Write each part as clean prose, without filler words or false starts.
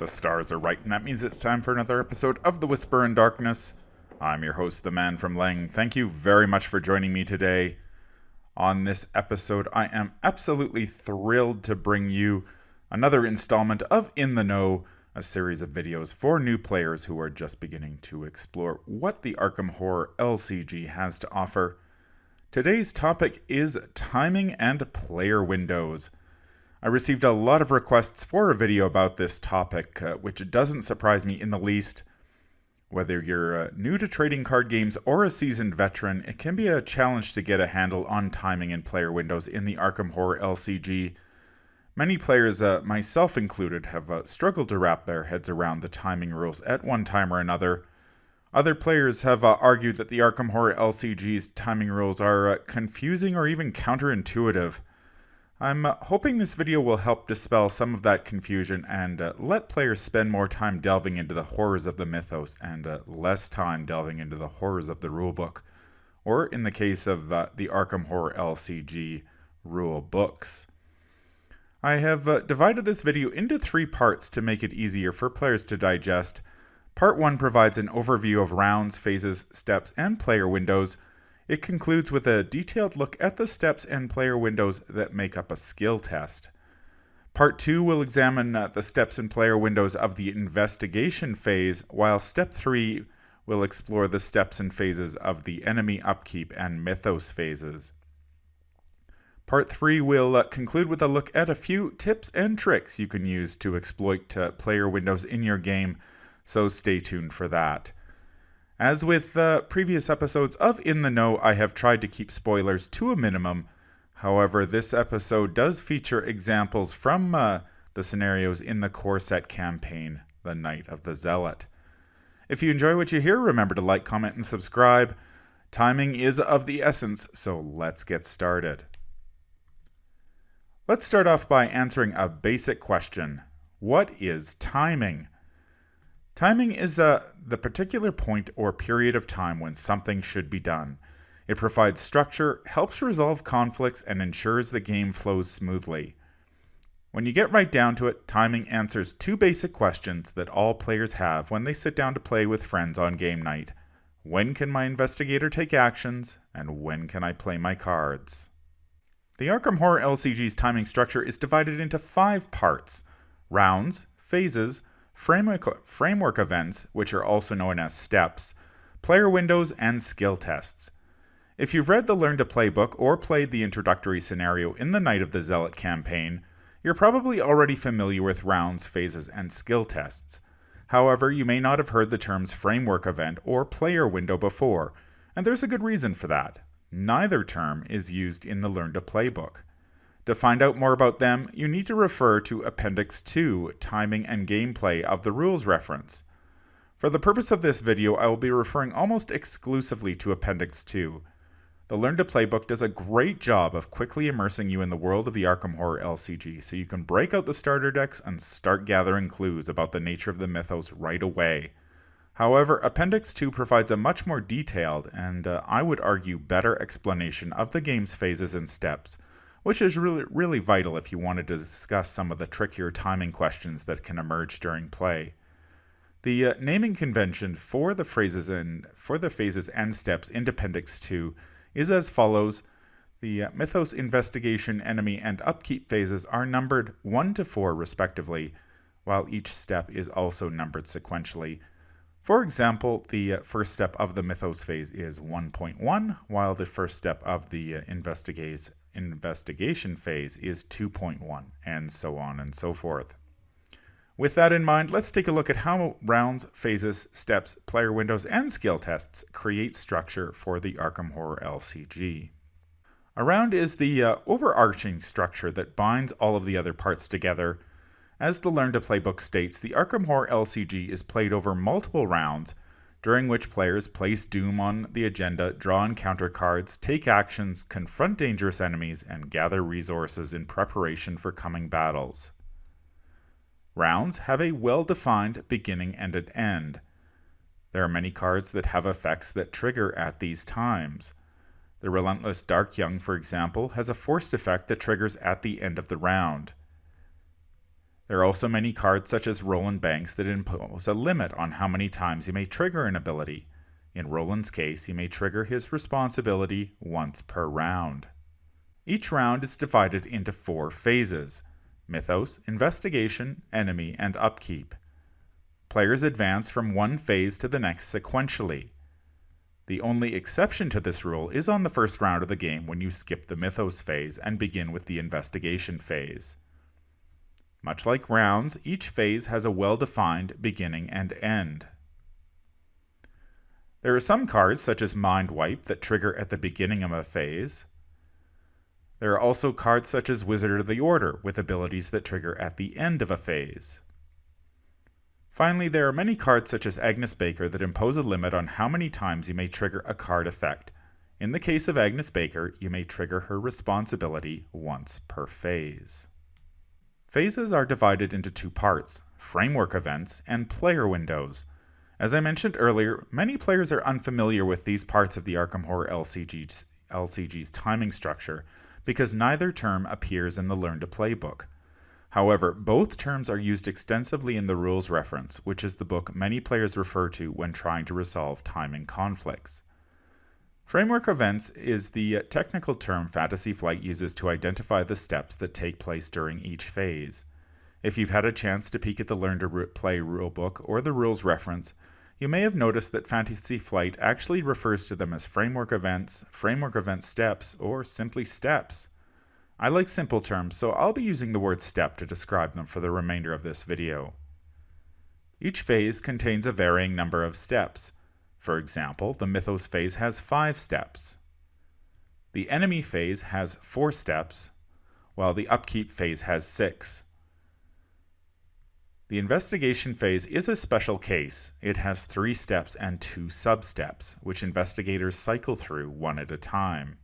The stars are right, and that means it's time for another episode of The Whisper in Darkness. I'm your host, the man from Lang. Thank you very much for joining me today. On this episode, I am absolutely thrilled to bring you another installment of In the Know, a series of videos for new players who are just beginning to explore what the Arkham Horror LCG has to offer. Today's topic is timing and player windows. I received a lot of requests for a video about this topic, which doesn't surprise me in the least. Whether you're new to trading card games or a seasoned veteran, it can be a challenge to get a handle on timing and player windows in the Arkham Horror LCG. Many players, myself included, have struggled to wrap their heads around the timing rules at one time or another. Other players have argued that the Arkham Horror LCG's timing rules are confusing or even counterintuitive. I'm hoping this video will help dispel some of that confusion and let players spend more time delving into the horrors of the mythos and less time delving into the horrors of the rulebook, or in the case of the Arkham Horror LCG rule books. I have divided this video into 3 parts to make it easier for players to digest. Part 1 provides an overview of rounds, phases, steps, and player windows. It concludes with a detailed look at the steps and player windows that make up a skill test. Part 2 will examine the steps and player windows of the investigation phase, while Step 3 will explore the steps and phases of the enemy upkeep and mythos phases. Part 3 will conclude with a look at a few tips and tricks you can use to exploit player windows in your game, so stay tuned for that. As with previous episodes of In the Know, I have tried to keep spoilers to a minimum. However, this episode does feature examples from the scenarios in the core set campaign, The Night of the Zealot. If you enjoy what you hear, remember to like, comment, and subscribe. Timing is of the essence, so let's get started. Let's start off by answering a basic question. What is timing? Timing is the particular point or period of time when something should be done. It provides structure, helps resolve conflicts, and ensures the game flows smoothly. When you get right down to it, timing answers 2 basic questions that all players have when they sit down to play with friends on game night. When can my investigator take actions, and when can I play my cards? The Arkham Horror LCG's timing structure is divided into 5 parts: rounds, phases, framework events, which are also known as steps, player windows, and skill tests. If you've read the Learn to Play book or played the introductory scenario in the Night of the Zealot campaign, you're probably already familiar with rounds, phases, and skill tests. However, you may not have heard the terms framework event or player window before, and there's a good reason for that. Neither term is used in the Learn to Play book. To find out more about them, you need to refer to Appendix 2, Timing and Gameplay of the Rules reference. For the purpose of this video, I will be referring almost exclusively to Appendix 2. The Learn to Play book does a great job of quickly immersing you in the world of the Arkham Horror LCG, so you can break out the starter decks and start gathering clues about the nature of the mythos right away. However, Appendix 2 provides a much more detailed and, I would argue, better explanation of the game's phases and steps, which is really vital if you wanted to discuss some of the trickier timing questions that can emerge during play. The naming convention for the phases and steps in Appendix 2 is as follows. The Mythos, Investigation, Enemy, and Upkeep phases are numbered 1 to 4 respectively, while each step is also numbered sequentially. For example, the first step of the Mythos phase is 1.1, while the first step of the investigation phase is 2.1, and so on and so forth. With that in mind, let's take a look at how rounds, phases, steps, player windows, and skill tests create structure for the Arkham Horror LCG. A round is the overarching structure that binds all of the other parts together. As the Learn to Play book states, the Arkham Horror LCG is played over multiple rounds, during which players place doom on the agenda, draw encounter cards, take actions, confront dangerous enemies, and gather resources in preparation for coming battles. Rounds have a well-defined beginning and an end. There are many cards that have effects that trigger at these times. The Relentless Dark Young, for example, has a forced effect that triggers at the end of the round. There are also many cards such as Roland Banks that impose a limit on how many times you may trigger an ability. In Roland's case, he may trigger his responsibility once per round. Each round is divided into 4 phases: Mythos, Investigation, Enemy, and Upkeep. Players advance from one phase to the next sequentially. The only exception to this rule is on the first round of the game when you skip the Mythos phase and begin with the Investigation phase. Much like rounds, each phase has a well-defined beginning and end. There are some cards, such as Mind Wipe, that trigger at the beginning of a phase. There are also cards such as Wizard of the Order, with abilities that trigger at the end of a phase. Finally, there are many cards such as Agnes Baker that impose a limit on how many times you may trigger a card effect. In the case of Agnes Baker, you may trigger her responsibility once per phase. Phases are divided into 2 parts: framework events and player windows. As I mentioned earlier, many players are unfamiliar with these parts of the Arkham Horror LCG's timing structure because neither term appears in the Learn to Play book. However, both terms are used extensively in the rules reference, which is the book many players refer to when trying to resolve timing conflicts. Framework events is the technical term Fantasy Flight uses to identify the steps that take place during each phase. If you've had a chance to peek at the Learn to Play rulebook or the rules reference, you may have noticed that Fantasy Flight actually refers to them as framework event steps, or simply steps. I like simple terms, so I'll be using the word step to describe them for the remainder of this video. Each phase contains a varying number of steps. For example, the Mythos phase has 5 steps. The Enemy phase has 4 steps, while the Upkeep phase has 6. The Investigation phase is a special case. It has 3 steps and 2 sub-steps, which investigators cycle through one at a time.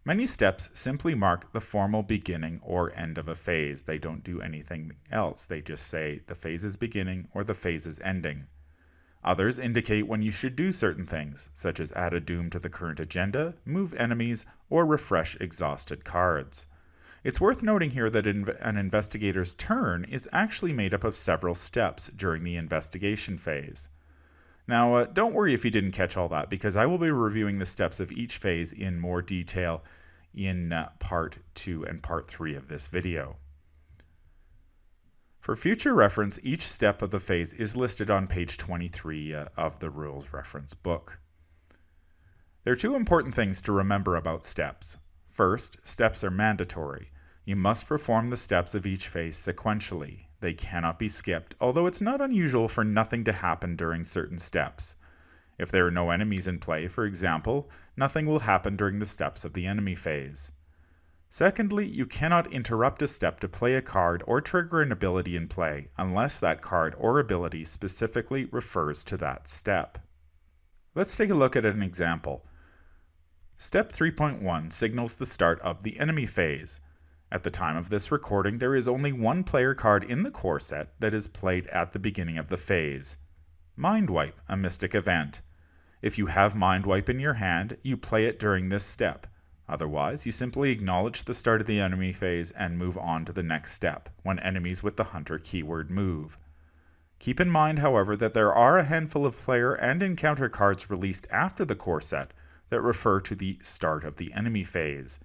Many steps simply mark the formal beginning or end of a phase. They don't do anything else. They just say the phase is beginning or the phase is ending. Others indicate when you should do certain things, such as add a doom to the current agenda, move enemies, or refresh exhausted cards. It's worth noting here that an investigator's turn is actually made up of several steps during the investigation phase. Now, don't worry if you didn't catch all that, because I will be reviewing the steps of each phase in more detail in Part 2 and Part 3 of this video. For future reference, each step of the phase is listed on page 23 of the Rules Reference book. There are 2 important things to remember about steps. First, steps are mandatory. You must perform the steps of each phase sequentially. They cannot be skipped, although it's not unusual for nothing to happen during certain steps. If there are no enemies in play, for example, nothing will happen during the steps of the enemy phase. Secondly, you cannot interrupt a step to play a card or trigger an ability in play unless that card or ability specifically refers to that step. Let's take a look at an example. Step 3.1 signals the start of the enemy phase. At the time of this recording, there is only one player card in the core set that is played at the beginning of the phase. Mind Wipe, a mystic event. If you have Mind Wipe in your hand, you play it during this step. Otherwise, you simply acknowledge the start of the enemy phase and move on to the next step, when enemies with the Hunter keyword move. Keep in mind, however, that there are a handful of player and encounter cards released after the core set that refer to the start of the enemy phase.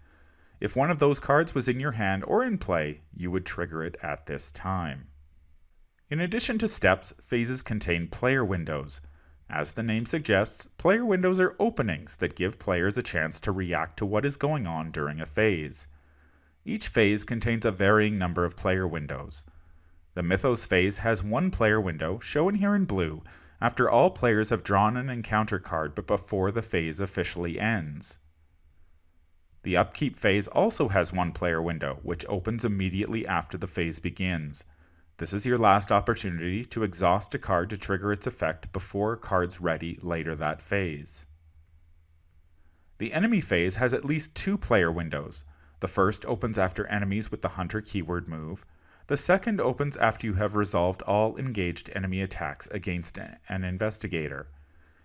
If one of those cards was in your hand or in play, you would trigger it at this time. In addition to steps, phases contain player windows. As the name suggests, player windows are openings that give players a chance to react to what is going on during a phase. Each phase contains a varying number of player windows. The Mythos phase has 1 player window, shown here in blue, after all players have drawn an encounter card but before the phase officially ends. The Upkeep phase also has 1 player window, which opens immediately after the phase begins. This is your last opportunity to exhaust a card to trigger its effect before cards ready later that phase. The Enemy phase has at least 2 player windows. The first opens after enemies with the Hunter keyword move. The second opens after you have resolved all engaged enemy attacks against an investigator.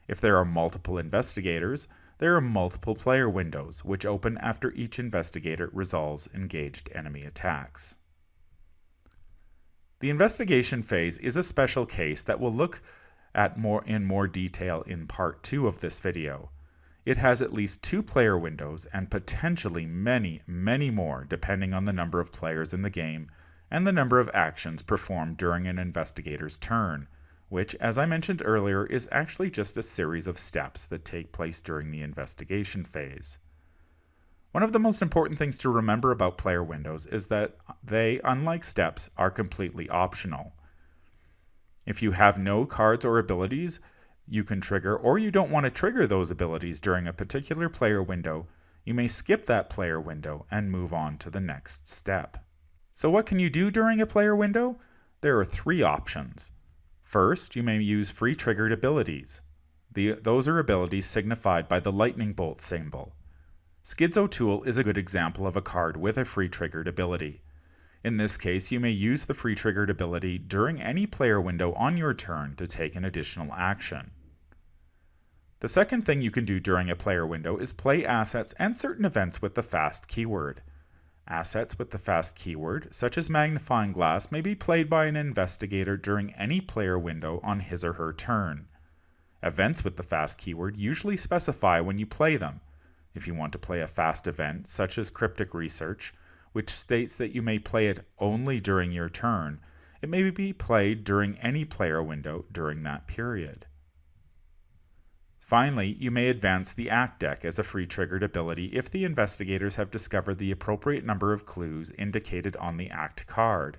If there are multiple investigators, there are multiple player windows, which open after each investigator resolves engaged enemy attacks. The investigation phase is a special case that we'll look at in more detail in part 2 of this video. It has at least 2 player windows and potentially many, many more depending on the number of players in the game and the number of actions performed during an investigator's turn, which, as I mentioned earlier, is actually just a series of steps that take place during the investigation phase. One of the most important things to remember about player windows is that they, unlike steps, are completely optional. If you have no cards or abilities you can trigger, or you don't want to trigger those abilities during a particular player window, you may skip that player window and move on to the next step. So what can you do during a player window? There are 3 options. First, you may use free triggered abilities. Those are abilities signified by the lightning bolt symbol. Skid's O'Toole is a good example of a card with a free triggered ability. In this case, you may use the free triggered ability during any player window on your turn to take an additional action. The second thing you can do during a player window is play assets and certain events with the fast keyword. Assets with the fast keyword, such as magnifying glass, may be played by an investigator during any player window on his or her turn. Events with the fast keyword usually specify when you play them. If you want to play a fast event, such as cryptic research, which states that you may play it only during your turn, it may be played during any player window during that period. Finally, you may advance the Act deck as a free triggered ability if the investigators have discovered the appropriate number of clues indicated on the Act card.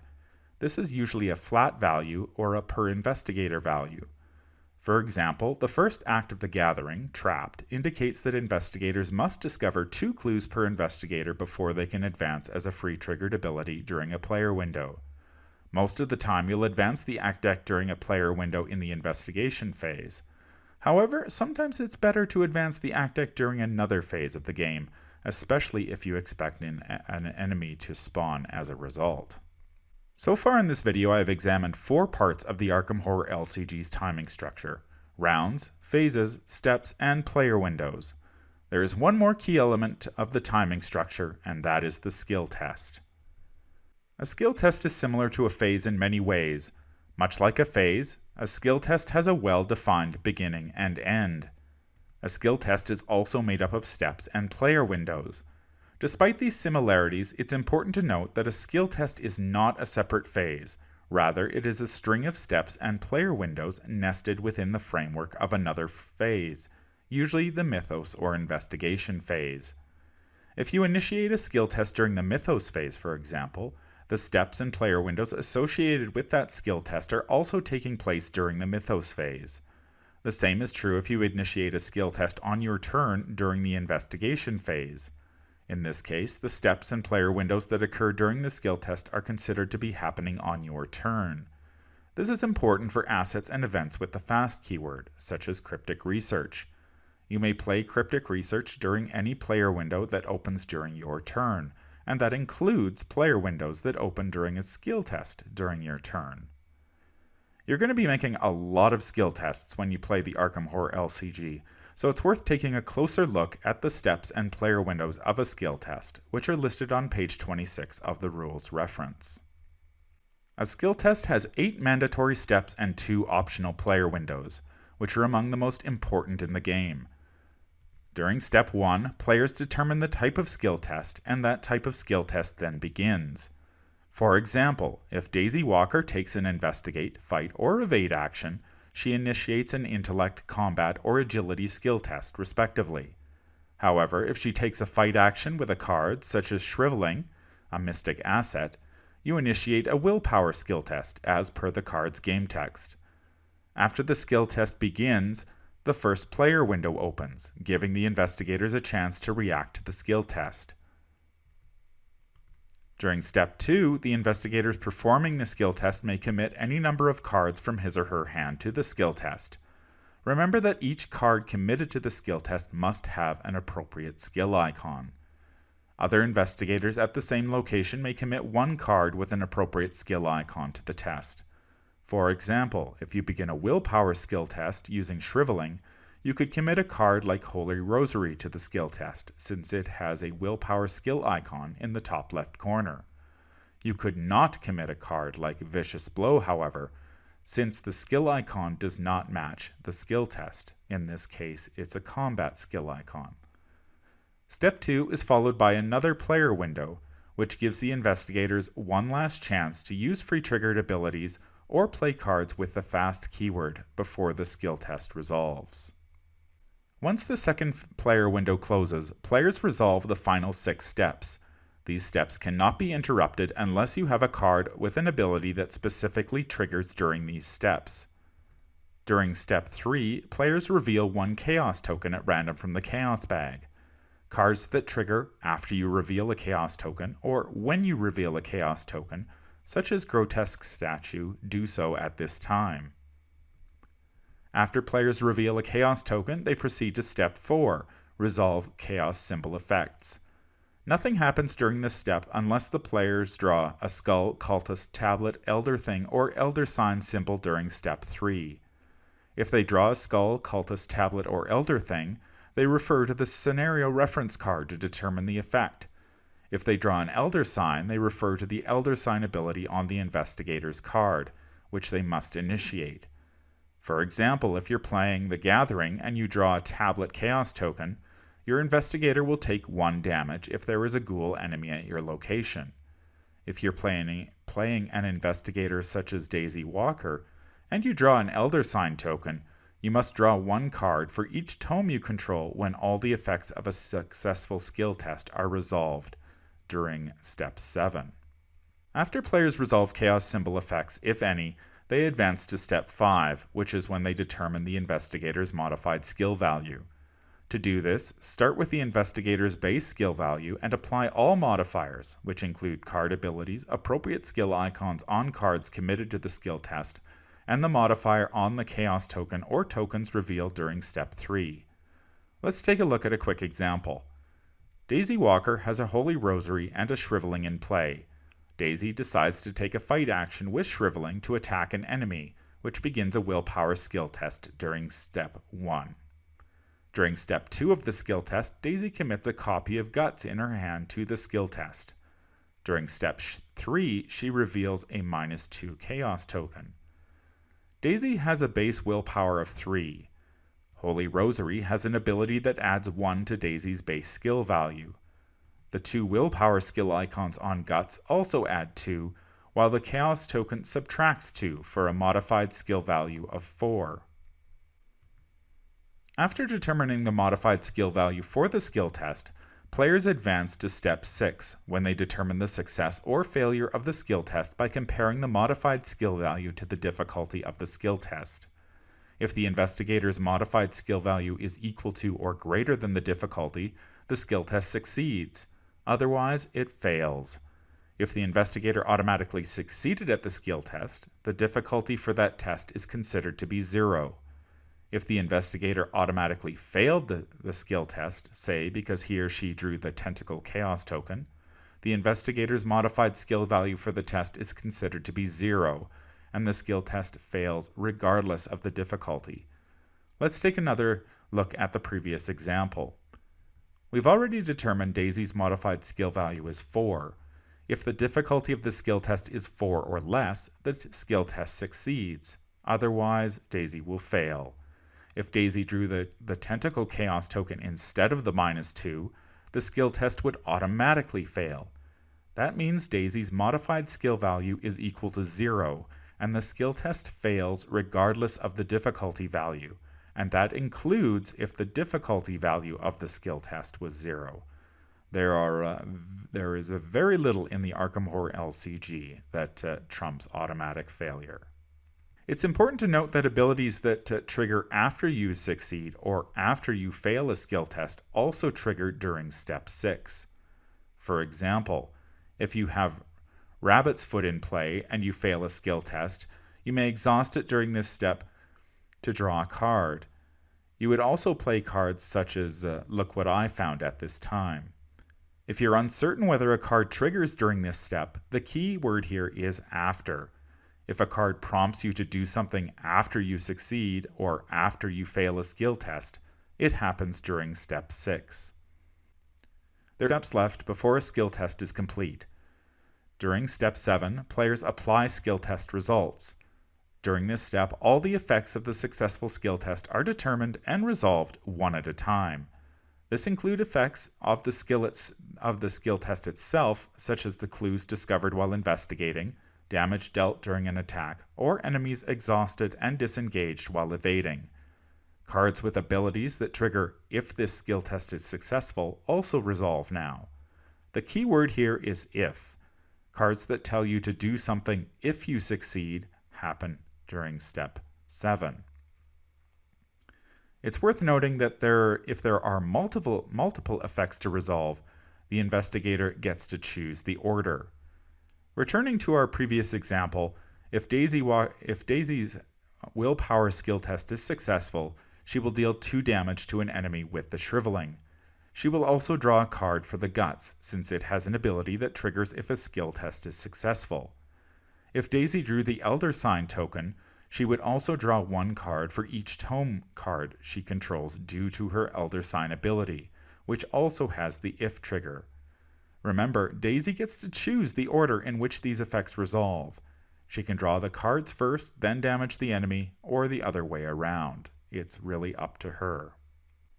This is usually a flat value or a per investigator value. For example, the first act of the gathering, Trapped, indicates that investigators must discover 2 clues per investigator before they can advance as a free triggered ability during a player window. Most of the time you'll advance the Act deck during a player window in the investigation phase. However, sometimes it's better to advance the Act deck during another phase of the game, especially if you expect an enemy to spawn as a result. So far in this video, I have examined 4 parts of the Arkham Horror LCG's timing structure: rounds, phases, steps, and player windows. There is one more key element of the timing structure, and that is the skill test. A skill test is similar to a phase in many ways. Much like a phase, a skill test has a well-defined beginning and end. A skill test is also made up of steps and player windows. Despite these similarities, it's important to note that a skill test is not a separate phase. Rather, it is a string of steps and player windows nested within the framework of another phase, usually the Mythos or Investigation phase. If you initiate a skill test during the Mythos phase, for example, the steps and player windows associated with that skill test are also taking place during the Mythos phase. The same is true if you initiate a skill test on your turn during the Investigation phase. In this case, the steps and player windows that occur during the skill test are considered to be happening on your turn. This is important for assets and events with the fast keyword, such as cryptic research. You may play cryptic research during any player window that opens during your turn, and that includes player windows that open during a skill test during your turn. You're going to be making a lot of skill tests when you play the Arkham Horror LCG, so it's worth taking a closer look at the steps and player windows of a skill test, which are listed on page 26 of the rules reference. A skill test has 8 mandatory steps and 2 optional player windows, which are among the most important in the game. During step 1, players determine the type of skill test, and that type of skill test then begins. For example, if Daisy Walker takes an investigate, fight, or evade action, she initiates an intellect, combat, or agility skill test, respectively. However, if she takes a fight action with a card, such as Shriveling, a mystic asset, you initiate a willpower skill test, as per the card's game text. After the skill test begins, the first player window opens, giving the investigators a chance to react to the skill test. During step 2, the investigators performing the skill test may commit any number of cards from his or her hand to the skill test. Remember that each card committed to the skill test must have an appropriate skill icon. Other investigators at the same location may commit 1 card with an appropriate skill icon to the test. For example, if you begin a willpower skill test using Shriveling, you could commit a card like Holy Rosary to the skill test, since it has a willpower skill icon in the top left corner. You could not commit a card like Vicious Blow, however, since the skill icon does not match the skill test. In this case, it's a combat skill icon. Step 2 is followed by another player window, which gives the investigators one last chance to use free triggered abilities or play cards with the fast keyword before the skill test resolves. Once the second player window closes, players resolve the final 6 steps. These steps cannot be interrupted unless you have a card with an ability that specifically triggers during these steps. During step 3, players reveal 1 chaos token at random from the chaos bag. Cards that trigger after you reveal a chaos token or when you reveal a chaos token, such as Grotesque Statue, do so at this time. After players reveal a chaos token, they proceed to step 4, resolve chaos symbol effects. Nothing happens during this step unless the players draw a skull, cultist, tablet, elder thing, or elder sign symbol during step 3. If they draw a skull, cultist, tablet, or elder thing, they refer to the scenario reference card to determine the effect. If they draw an elder sign, they refer to the elder sign ability on the investigator's card, which they must initiate. For example, if you're playing The Gathering and you draw a tablet chaos token, your investigator will take 1 damage if there is a ghoul enemy at your location. If you're playing an investigator such as Daisy Walker, and you draw an Elder Sign token, you must draw 1 card for each tome you control when all the effects of a successful skill test are resolved during Step 7. After players resolve chaos symbol effects, if any, they advance to Step 5, which is when they determine the investigator's modified skill value. To do this, start with the investigator's base skill value and apply all modifiers, which include card abilities, appropriate skill icons on cards committed to the skill test, and the modifier on the chaos token or tokens revealed during Step 3. Let's take a look at a quick example. Daisy Walker has a Holy Rosary and a Shriveling in play. Daisy decides to take a fight action with Shriveling to attack an enemy, which begins a willpower skill test during Step 1. During Step 2 of the skill test, Daisy commits a copy of Guts in her hand to the skill test. During Step 3, she reveals a -2 Chaos token. Daisy has a base willpower of 3. Holy Rosary has an ability that adds 1 to Daisy's base skill value. The 2 willpower skill icons on Guts also add 2, while the Chaos token subtracts 2 for a modified skill value of 4. After determining the modified skill value for the skill test, players advance to Step 6 when they determine the success or failure of the skill test by comparing the modified skill value to the difficulty of the skill test. If the investigator's modified skill value is equal to or greater than the difficulty, the skill test succeeds. Otherwise, it fails. If the investigator automatically succeeded at the skill test, the difficulty for that test is considered to be 0. If the investigator automatically failed the skill test, say because he or she drew the Tentacle Chaos token, the investigator's modified skill value for the test is considered to be 0, and the skill test fails regardless of the difficulty. Let's take another look at the previous example. We've already determined Daisy's modified skill value is 4. If the difficulty of the skill test is 4 or less, the skill test succeeds. Otherwise, Daisy will fail. If Daisy drew the Tentacle Chaos token instead of the -2, the skill test would automatically fail. That means Daisy's modified skill value is equal to 0, and the skill test fails regardless of the difficulty value, and that includes if the difficulty value of the skill test was 0. There is a very little in the Arkham Horror LCG that trumps automatic failure. It's important to note that abilities that trigger after you succeed or after you fail a skill test also trigger during Step 6. For example, if you have Rabbit's Foot in play and you fail a skill test, you may exhaust it during this step to draw a card. You would also play cards such as Look What I Found at this time. If you're uncertain whether a card triggers during this step, the key word here is after. If a card prompts you to do something after you succeed or after you fail a skill test, it happens during Step 6. There are steps left before a skill test is complete. During Step 7, players apply skill test results. During this step, all the effects of the successful skill test are determined and resolved one at a time. This includes effects of the skill test itself, such as the clues discovered while investigating, damage dealt during an attack, or enemies exhausted and disengaged while evading. Cards with abilities that trigger if this skill test is successful also resolve now. The key word here is if. Cards that tell you to do something if you succeed happen during Step 7. It's worth noting that if there are multiple effects to resolve, the investigator gets to choose the order. Returning to our previous example, if Daisy's willpower skill test is successful, she will deal 2 damage to an enemy with the shriveling. She will also draw a card for the guts, since it has an ability that triggers if a skill test is successful. If Daisy drew the Elder Sign token, she would also draw 1 card for each tome card she controls due to her Elder Sign ability, which also has the if trigger. Remember, Daisy gets to choose the order in which these effects resolve. She can draw the cards first, then damage the enemy, or the other way around. It's really up to her.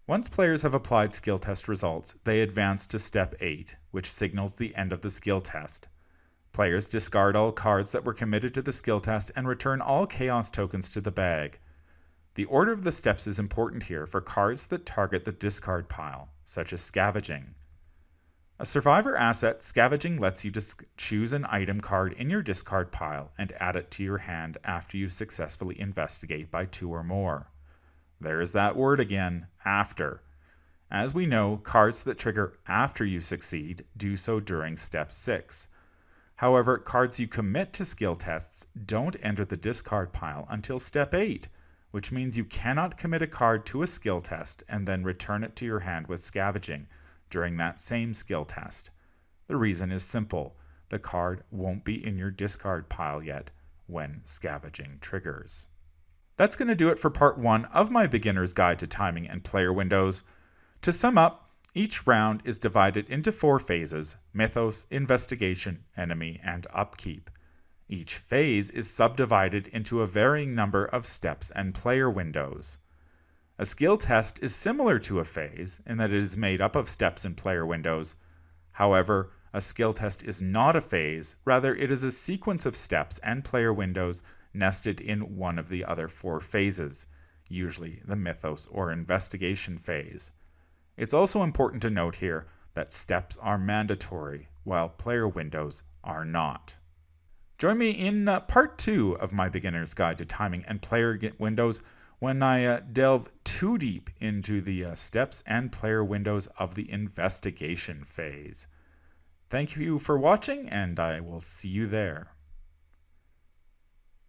Once players have applied skill test results, they advance to Step 8, which signals the end of the skill test. Players discard all cards that were committed to the skill test and return all chaos tokens to the bag. The order of the steps is important here for cards that target the discard pile, such as Scavenging. A survivor asset, Scavenging lets you choose an item card in your discard pile and add it to your hand after you successfully investigate by 2 or more. There's that word again, after. As we know, cards that trigger after you succeed do so during Step 6. However, cards you commit to skill tests don't enter the discard pile until Step 8, which means you cannot commit a card to a skill test and then return it to your hand with Scavenging during that same skill test. The reason is simple. The card won't be in your discard pile yet when Scavenging triggers. That's going to do it for part 1 of my beginner's guide to timing and player windows. To sum up, each round is divided into 4 phases: Mythos, Investigation, Enemy, and Upkeep. Each phase is subdivided into a varying number of steps and player windows. A skill test is similar to a phase in that it is made up of steps and player windows. However, a skill test is not a phase, rather it is a sequence of steps and player windows nested in one of the other 4 phases, usually the Mythos or Investigation phase. It's also important to note here that steps are mandatory, while player windows are not. Join me in part 2 of my beginner's guide to timing and player windows when I delve too deep into the steps and player windows of the investigation phase. Thank you for watching, and I will see you there.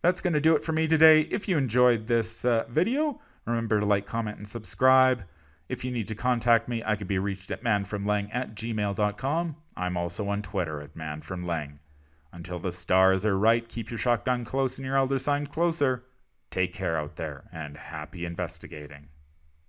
That's going to do it for me today. If you enjoyed this video, remember to like, comment, and subscribe. If you need to contact me, I can be reached at manfromlang@gmail.com. I'm also on Twitter at manfromlang. Until the stars are right, keep your shotgun close and your elder sign closer. Take care out there, and happy investigating.